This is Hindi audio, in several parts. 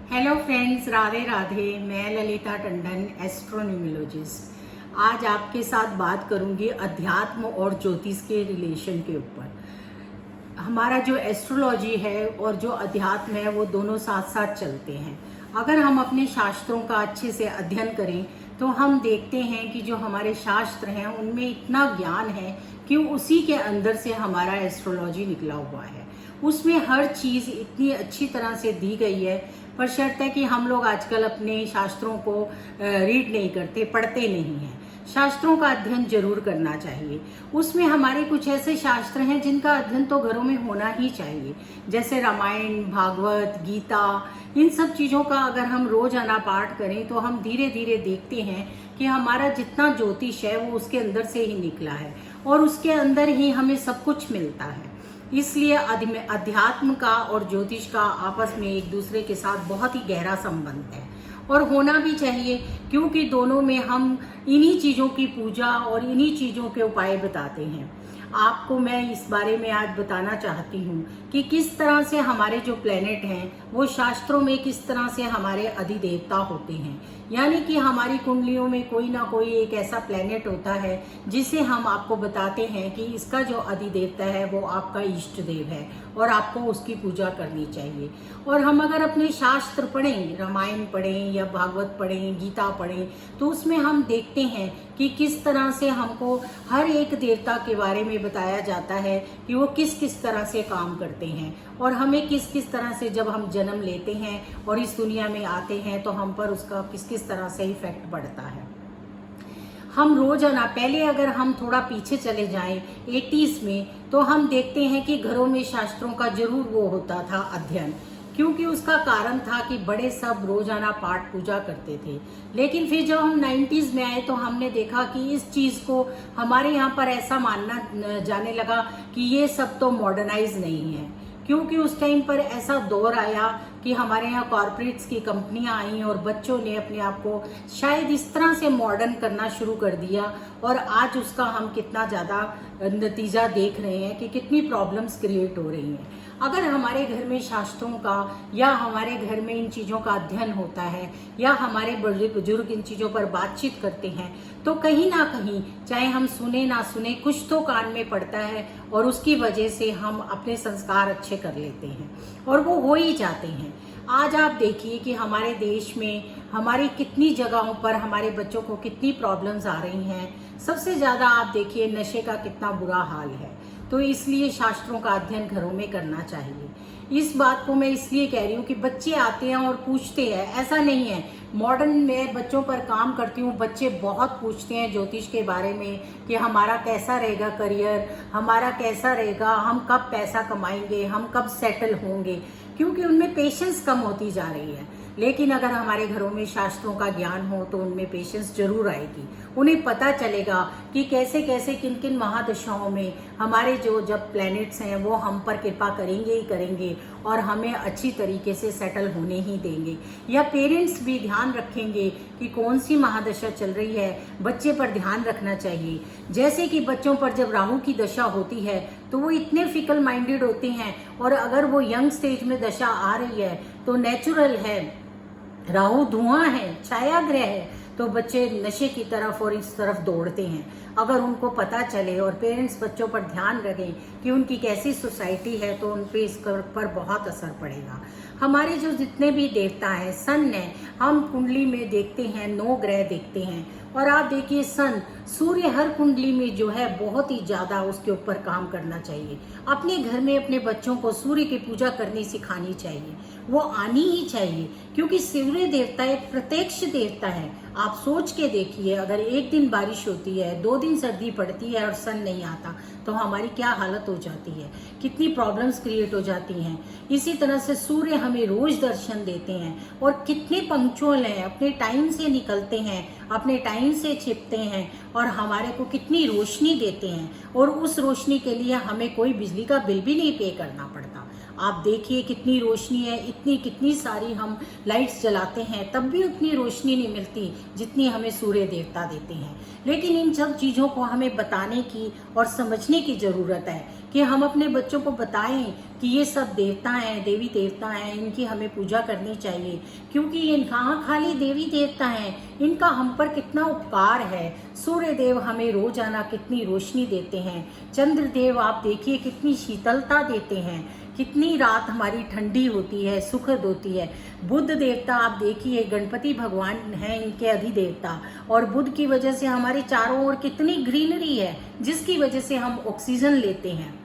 Hello friends, Radhe Radhe. मैं ललिता टंडन, एस्ट्रोन्यूमोलॉजिस्ट। आज आपके साथ बात करूंगी अध्यात्म और ज्योतिष के रिलेशन के ऊपर। हमारा जो एस्ट्रोलॉजी है और जो अध्यात्म है वो दोनों साथ साथ चलते हैं। अगर हम अपने शास्त्रों का अच्छे से अध्ययन करें तो हम देखते हैं कि जो हमारे शास्त्र हैं उनमें इतना ज्ञान है कि उसी के अंदर से हमारा एस्ट्रोलॉजी निकला हुआ है। उसमें हर चीज़ इतनी अच्छी तरह से दी गई है, पर शर्त है कि हम लोग आजकल अपने शास्त्रों को रीड नहीं करते, पढ़ते नहीं हैं। शास्त्रों का अध्ययन जरूर करना चाहिए। उसमें हमारे कुछ ऐसे शास्त्र हैं जिनका अध्ययन तो घरों में होना ही चाहिए, जैसे रामायण, भागवत, गीता। इन सब चीज़ों का अगर हम रोजाना पाठ करें तो हम धीरे धीरे देखते हैं कि हमारा जितना ज्योतिष है वो उसके अंदर से ही निकला है और उसके अंदर ही हमें सब कुछ मिलता है। इसलिए अध्यात्म का और ज्योतिष का आपस में एक दूसरे के साथ बहुत ही गहरा संबंध है और होना भी चाहिए, क्योंकि दोनों में हम इन्हीं चीज़ों की पूजा और इन्हीं चीज़ों के उपाय बताते हैं। आपको मैं इस बारे में आज बताना चाहती हूँ कि किस तरह से हमारे जो प्लेनेट हैं वो शास्त्रों में किस तरह से हमारे अधिदेवता होते हैं। यानी कि हमारी कुंडलियों में कोई ना कोई एक ऐसा प्लेनेट होता है जिसे हम आपको बताते हैं कि इसका जो अधिदेवता है वो आपका इष्ट देव है और आपको उसकी पूजा करनी चाहिए। और हम अगर अपने शास्त्र पढ़ें, रामायण पढ़ें या भागवत पढ़ें, गीता पढ़ें, तो उसमें हम देखते हैं कि किस तरह से हमको हर एक देवता के बारे में बताया जाता है कि वो किस किस तरह से काम करते हैं और हमें किस किस तरह से जब हम जन्म लेते हैं और इस दुनिया में आते हैं तो हम पर उसका किस किस तरह से इफेक्ट पड़ता है। हम रोजाना, पहले अगर हम थोड़ा पीछे चले जाएं 80s में, तो हम देखते हैं कि घरों में शास्त्रों का जरूर वो होता था अध्ययन, क्योंकि उसका कारण था कि बड़े सब रोजाना पाठ पूजा करते थे। लेकिन फिर जब हम 90s में आए तो हमने देखा कि इस चीज़ को हमारे यहाँ पर ऐसा मानना जाने लगा कि ये सब तो मॉडर्नाइज नहीं है, क्योंकि उस टाइम पर ऐसा दौर आया कि हमारे यहाँ कॉरपोरेट्स की कंपनियां आई और बच्चों ने अपने आप को शायद इस तरह से मॉडर्न करना शुरू कर दिया और आज उसका हम कितना ज़्यादा नतीजा देख रहे हैं कि कितनी प्रॉब्लम्स क्रिएट हो रही हैं। अगर हमारे घर में शास्त्रों का या हमारे घर में इन चीज़ों का अध्ययन होता है या हमारे बड़े बुजुर्ग इन चीज़ों पर बातचीत करते हैं तो कहीं ना कहीं, चाहे हम सुने ना सुने, कुछ तो कान में पड़ता है और उसकी वजह से हम अपने संस्कार अच्छे कर लेते हैं और वो हो ही जाते हैं। आज आप देखिए कि हमारे देश में हमारी कितनी जगहों पर हमारे बच्चों को कितनी प्रॉब्लम्स आ रही हैं। सबसे ज़्यादा आप देखिए नशे का कितना बुरा हाल है। तो इसलिए शास्त्रों का अध्ययन घरों में करना चाहिए। इस बात को मैं इसलिए कह रही हूँ कि बच्चे आते हैं और पूछते हैं, ऐसा नहीं है। मॉडर्न में बच्चों पर काम करती हूँ, बच्चे बहुत पूछते हैं ज्योतिष के बारे में कि हमारा कैसा रहेगा करियर, हमारा कैसा रहेगा, हम कब पैसा कमाएंगे, हम कब सेटल होंगे, क्योंकि उनमें पेशेंस कम होती जा रही है। लेकिन अगर हमारे घरों में शास्त्रों का ज्ञान हो तो उनमें पेशेंस जरूर आएगी। उन्हें पता चलेगा कि कैसे कैसे किन किन महादशाओं में हमारे जो जब प्लैनेट्स हैं वो हम पर कृपा करेंगे ही करेंगे और हमें अच्छी तरीके से सेटल होने ही देंगे। या पेरेंट्स भी ध्यान रखेंगे कि कौन सी महादशा चल रही है, बच्चे पर ध्यान रखना चाहिए। जैसे कि बच्चों पर जब राहु की दशा होती है तो वो इतने फिकल माइंडेड होते हैं और अगर वो यंग स्टेज में दशा आ रही है तो नेचुरल है, राहु धुआं है, छाया ग्रह है, तो बच्चे नशे की तरफ और इस तरफ दौड़ते हैं। अगर उनको पता चले और पेरेंट्स बच्चों पर ध्यान रखें कि उनकी कैसी सोसाइटी है तो उन पे इस पर बहुत असर पड़ेगा। हमारे जो जितने भी देवता हैं, सन है, हम कुंडली में देखते हैं 9 ग्रह देखते हैं और आप देखिए सन, सूर्य हर कुंडली में जो है बहुत ही ज़्यादा उसके ऊपर काम करना चाहिए। अपने घर में अपने बच्चों को सूर्य की पूजा करनी सिखानी चाहिए, वो आनी ही चाहिए, क्योंकि सूर्य देवता एक प्रत्यक्ष देवता है। आप सोच के देखिए, अगर एक दिन बारिश होती है, 2 दिन सर्दी पड़ती है और सन नहीं आता तो हमारी क्या हालत हो जाती है, कितनी प्रॉब्लम्स क्रिएट हो जाती हैं। इसी तरह से सूर्य हमें रोज दर्शन देते हैं और कितने पंक्चुअल हैं, अपने टाइम से निकलते हैं, अपने टाइम से छिपते हैं और हमारे को कितनी रोशनी देते हैं और उस रोशनी के लिए हमें कोई बिजली का बिल भी नहीं पे करना पड़ता। आप देखिए कितनी रोशनी है, इतनी कितनी सारी हम लाइट्स जलाते हैं तब भी उतनी रोशनी नहीं मिलती जितनी हमें सूर्य देवता देते हैं। लेकिन इन सब चीज़ों को हमें बताने की और समझने की ज़रूरत है कि हम अपने बच्चों को बताएं कि ये सब देवता हैं, देवी देवता हैं, इनकी हमें पूजा करनी चाहिए, क्योंकि ये कहाँ खाली देवी देवता हैं, इनका हम पर कितना उपकार है। सूर्य देव हमें रोजाना कितनी रोशनी देते हैं, चंद्र देव आप देखिए कितनी शीतलता देते हैं, कितनी रात हमारी ठंडी होती है, सुखद होती है। बुध देवता आप देखिए, गणपति भगवान हैं इनके अधिदेवता, और बुध की वजह से हमारे चारों ओर कितनी ग्रीनरी है, जिसकी वजह से हम ऑक्सीजन लेते हैं।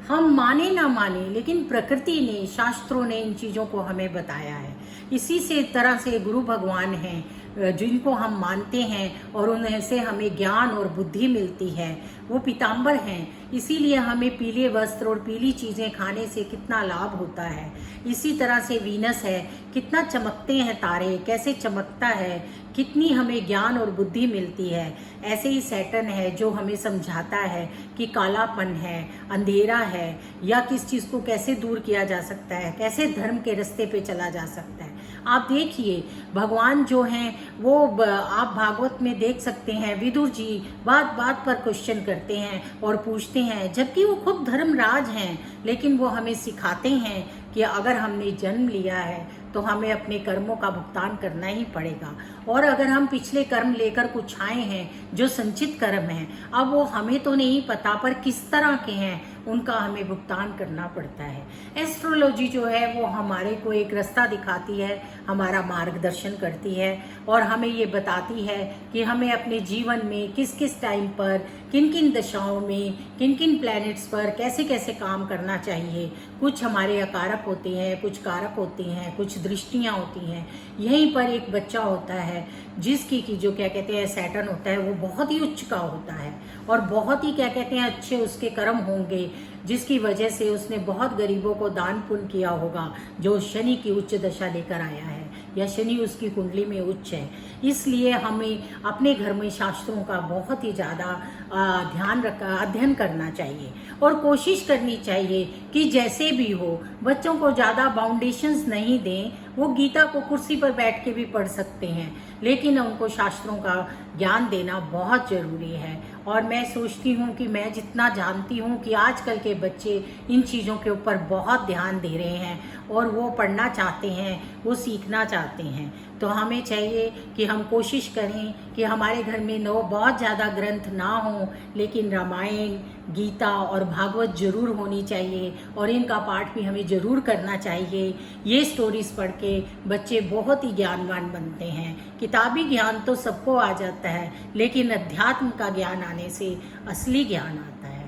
हम माने ना माने, लेकिन प्रकृति ने, शास्त्रों ने इन चीज़ों को हमें बताया है। इसी से तरह से गुरु भगवान हैं जिनको हम मानते हैं और उनसे हमें ज्ञान और बुद्धि मिलती है, वो पीताम्बर हैं। इसीलिए हमें पीले वस्त्र और पीली चीज़ें खाने से कितना लाभ होता है। इसी तरह से वीनस है, कितना चमकते हैं तारे, कैसे चमकता है, कितनी हमें ज्ञान और बुद्धि मिलती है। ऐसे ही सैटर्न है जो हमें समझाता है कि कालापन है, अंधेरा है, या किस चीज़ को कैसे दूर किया जा सकता है, कैसे धर्म के रास्ते पे चला जा सकता है। आप देखिए भगवान जो हैं वो आप भागवत में देख सकते हैं, विदुर जी बात बात पर क्वेश्चन करते हैं और पूछते हैं, जबकि वो खुद धर्मराज हैं, लेकिन वो हमें सिखाते हैं कि अगर हमने जन्म लिया है तो हमें अपने कर्मों का भुगतान करना ही पड़ेगा। और अगर हम पिछले कर्म लेकर कुछ आए हैं जो संचित कर्म हैं, अब वो हमें तो नहीं पता पर किस तरह के हैं, उनका हमें भुगतान करना पड़ता है। एस्ट्रोलॉजी जो है वो हमारे को एक रास्ता दिखाती है, हमारा मार्गदर्शन करती है और हमें ये बताती है कि हमें अपने जीवन में किस किस टाइम पर, किन किन दशाओं में, किन किन प्लैनेट्स पर कैसे कैसे काम करना चाहिए। कुछ हमारे अकारक होते हैं, कुछ कारक होते हैं, कुछ दृष्टियाँ होती हैं। यहीं पर एक बच्चा होता है जिसकी की जो क्या कहते हैं सैटर्न होता है, वो बहुत ही उच्च का होता है और बहुत ही क्या कहते हैं अच्छे उसके कर्म होंगे, जिसकी वजह से उसने बहुत गरीबों को दान पुण्य किया होगा, जो शनि की उच्च दशा लेकर आया है या शनि उसकी कुंडली में उच्च है। इसलिए हमें अपने घर में शास्त्रों का बहुत ही ज़्यादा अध्ययन करना चाहिए और कोशिश करनी चाहिए कि जैसे भी हो बच्चों को ज़्यादा बाउंडेशंस नहीं दें। वो गीता को कुर्सी पर बैठ के भी पढ़ सकते हैं, लेकिन उनको शास्त्रों का ज्ञान देना बहुत ज़रूरी है। और मैं सोचती हूँ कि मैं जितना जानती हूँ कि आजकल के बच्चे इन चीज़ों के ऊपर बहुत ध्यान दे रहे हैं और वो पढ़ना चाहते हैं, वो सीखना चाहते हैं। तो हमें चाहिए कि हम कोशिश करें कि हमारे घर में बहुत ज़्यादा ग्रंथ ना हों, लेकिन रामायण, गीता और भागवत जरूर होनी चाहिए और इनका पाठ भी हमें ज़रूर करना चाहिए। ये स्टोरीज पढ़ के बच्चे बहुत ही ज्ञानवान बनते हैं। किताबी ज्ञान तो सबको आ जाता है, लेकिन अध्यात्म का ज्ञान आने से असली ज्ञान आता है।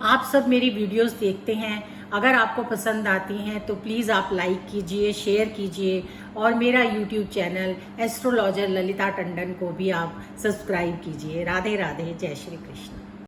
आप सब मेरी वीडियोस देखते हैं, अगर आपको पसंद आती हैं तो प्लीज़ आप लाइक कीजिए, शेयर कीजिए और मेरा YouTube channel astrologer Lalita Tandon को भी आप सब्सक्राइब कीजिए। राधे राधे, जय श्री कृष्ण।